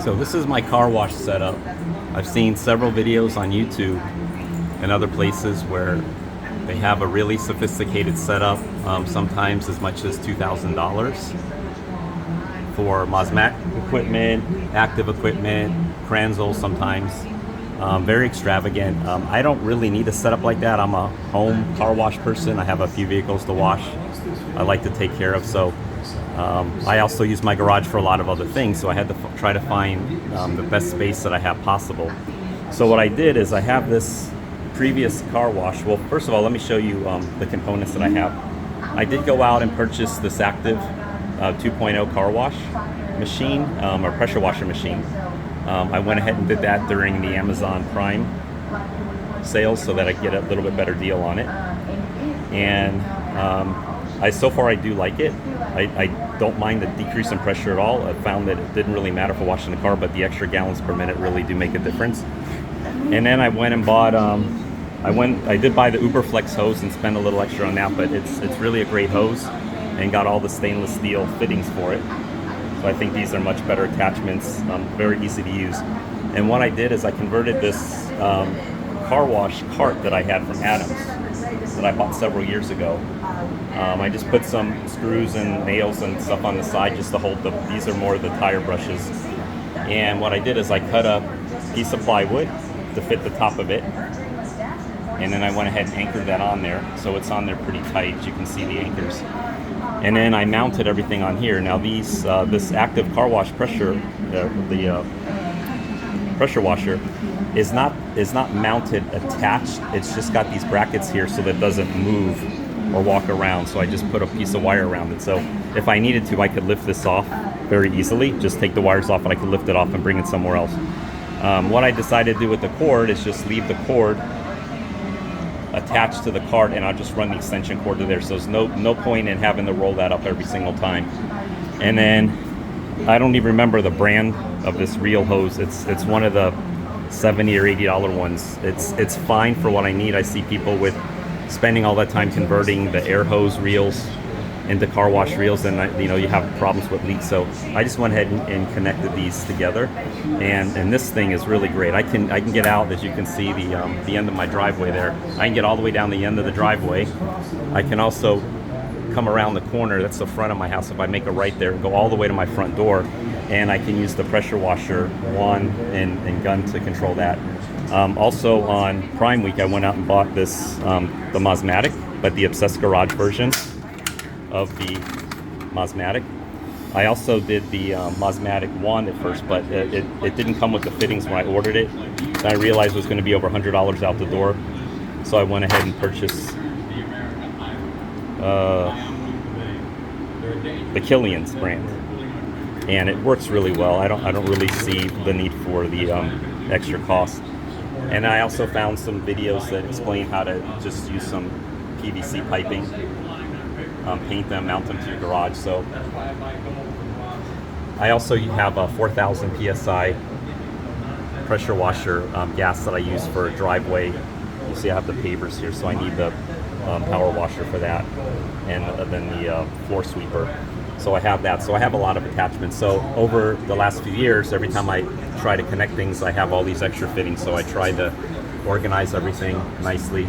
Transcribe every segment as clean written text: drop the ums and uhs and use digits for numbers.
So this is my car wash setup. I've seen several videos on YouTube and other places where they have a really sophisticated setup, sometimes as much as $2,000 for Mosmatic equipment, active equipment, Kranzel sometimes. Very extravagant. I don't really need a setup like that. I'm a home car wash person. I have a few vehicles to wash I like to take care of. So I also use my garage for a lot of other things. So I had to try to find the best space that I have possible. So what I did is I have this previous car wash. Well, first of all, let me show you the components that I have. I did go out and purchase this active 2.0 car wash machine or pressure washer machine. I went ahead and did that during the Amazon Prime sales so that I get a little bit better deal on it. And so far I do like it. I don't mind the decrease in pressure at all. I found that it didn't really matter for washing the car, but the extra gallons per minute really do make a difference. And then I went and bought, I did buy the Uberflex hose and spend a little extra on that, but it's really a great hose and got all the stainless steel fittings for it. So I think these are much better attachments, very easy to use. And what I did is I converted this car wash cart that I had from Adams that I bought several years ago. I just put some screws and nails and stuff on the side just to hold these are more of the tire brushes. And what I did is I cut a piece of plywood to fit the top of it. And then I went ahead and anchored that on there. So it's on there pretty tight, as you can see the anchors. And then I mounted everything on here. Now this active car wash pressure, the pressure washer, is not mounted attached. It's just got these brackets here so that it doesn't move or walk around. So I just put a piece of wire around it. So if I needed to, I could lift this off very easily. Just take the wires off and I could lift it off and bring it somewhere else. What I decided to do with the cord is just leave the cord attached to the cart, and I'll just run the extension cord to there. So there's no point in having to roll that up every single time. And then I don't even remember the brand of this reel hose. It's one of the $70 or $80 ones. It's fine for what I need. I see people with spending all that time converting the air hose reels into car wash reels, and you have problems with leaks. So I just went ahead and connected these together, and this thing is really great. I can get out, as you can see, the end of my driveway there. I can get all the way down the end of the driveway. I can also come around the corner. That's the front of my house. If I make a right there and go all the way to my front door, and I can use the pressure washer wand and gun to control that. Also on Prime Week, I went out and bought this the Mosmatic, but the Obsessed Garage version of the Mosmatic. I also did the Mosmatic wand at first, but it didn't come with the fittings when I ordered it. And I realized it was going to be over $100 out the door, so I went ahead and purchased the Killian's brand, and it works really well. I don't really see the need for the extra cost. And I also found some videos that explain how to just use some PVC piping. Paint them, mount them to your garage. So I also have a 4,000 PSI pressure washer gas that I use for a driveway. You see I have the pavers here, so I need the power washer for that, and then the floor sweeper. So I have that. So I have a lot of attachments. So over the last few years, every time I try to connect things, I have all these extra fittings. So I try to organize everything nicely.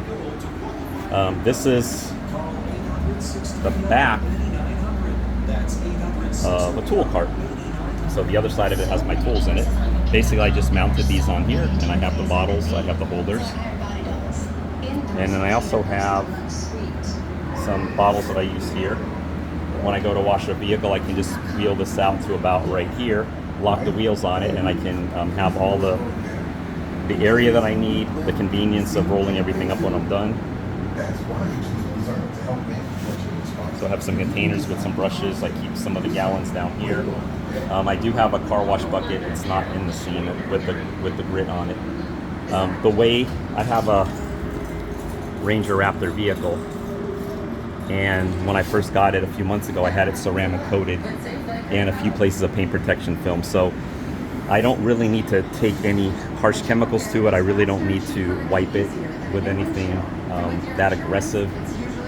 This is the back of a tool cart. So the other side of it has my tools in it. Basically, I just mounted these on here, and I have the bottles, I have the holders. And then I also have some bottles that I use here. When I go to wash a vehicle, I can just wheel this out to about right here, lock the wheels on it, and I can have all the area that I need, the convenience of rolling everything up when I'm done. So I have some containers with some brushes. I keep some of the gallons down here. I do have a car wash bucket. It's not in the scene with the grit on it. The way I have a Ranger Raptor vehicle, and when I first got it a few months ago, I had it ceramic coated and a few places of paint protection film. So I don't really need to take any harsh chemicals to it. I really don't need to wipe it with anything that aggressive.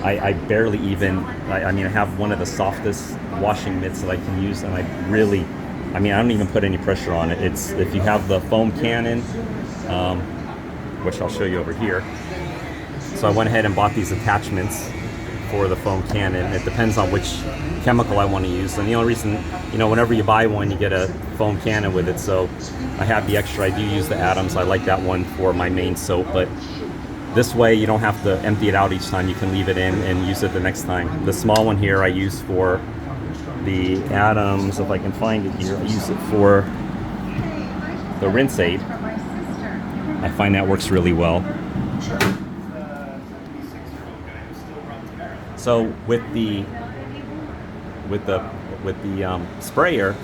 I barely even, I have one of the softest washing mitts that I can use, and I I mean, I don't even put any pressure on it. It's if you have the foam cannon, which I'll show you over here. So I went ahead and bought these attachments for the foam cannon. It depends on which chemical I want to use, and the only reason, you know, whenever you buy one, you get a foam cannon with it. So I have the extra. I do use the Atoms. I like that one for my main soap, but this way you don't have to empty it out each time. You can leave it in and use it the next time. The small one here I use for the Atoms. If I can find it here, I use it for the rinse aid. I find that works really well. So with the sprayer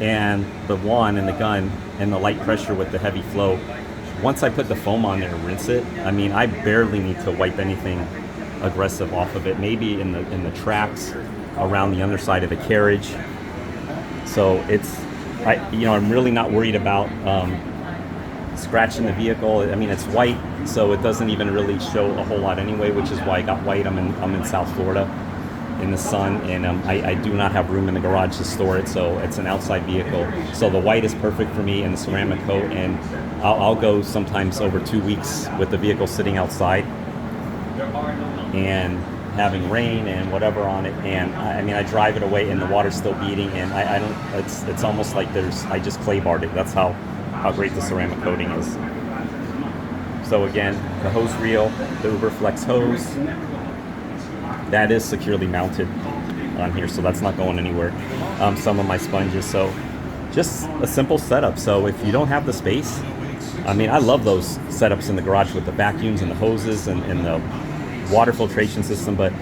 and the wand and the gun and the light pressure with the heavy flow, once I put the foam on there and rinse it, I mean, I barely need to wipe anything aggressive off of it. Maybe in the tracks around the underside of the carriage. So I'm really not worried about scratching the vehicle. I mean, it's white, so it doesn't even really show a whole lot anyway, which is why I got white. I'm in South Florida in the sun, and I do not have room in the garage to store it, so it's an outside vehicle. So the white is perfect for me, and the ceramic coat, and I'll go sometimes over 2 weeks with the vehicle sitting outside and having rain and whatever on it, and I mean, I drive it away and the water's still beating, and I don't, it's almost like I just clay barred it. That's how great the ceramic coating is. So again, the hose reel, the UberFlex hose, that is securely mounted on here, so that's not going anywhere. Some of my sponges, so just a simple setup. So if you don't have the space, I mean, I love those setups in the garage with the vacuums and the hoses and the water filtration system, but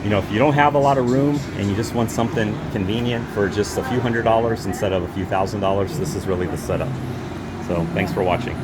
you know, if you don't have a lot of room and you just want something convenient for just a few $100s instead of a few $1,000s, this is really the setup. So thanks for watching.